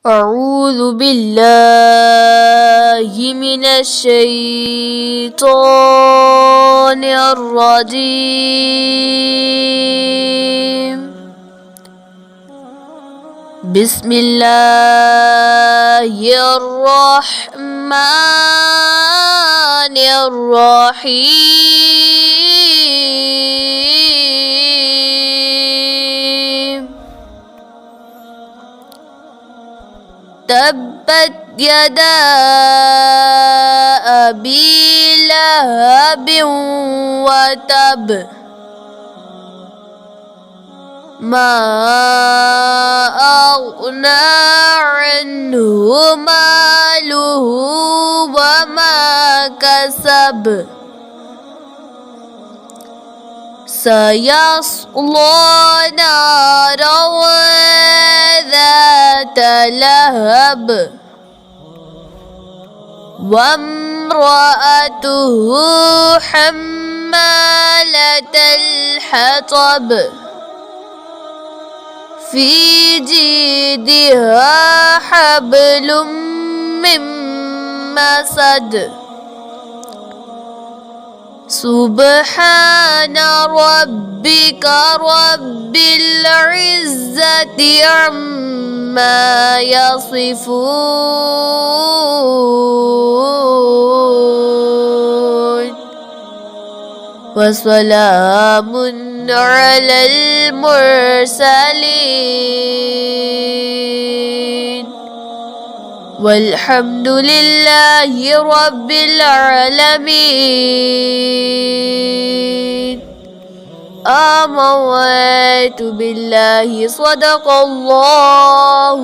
أعوذ بالله من الشيطان الرجيم. بسم الله الرحمن الرحيم. تبت يدا أبي لهب وتب ما أغنى عنه ماله وما كسب سيصلى نارا ذات لهب وامرأته حمالة الحطب في جيدها حبل من مسد سبحان ربك رب العزة عما يصفون وسلام على المرسلين والحمد لله رب العالمين. آمنت بالله صدق الله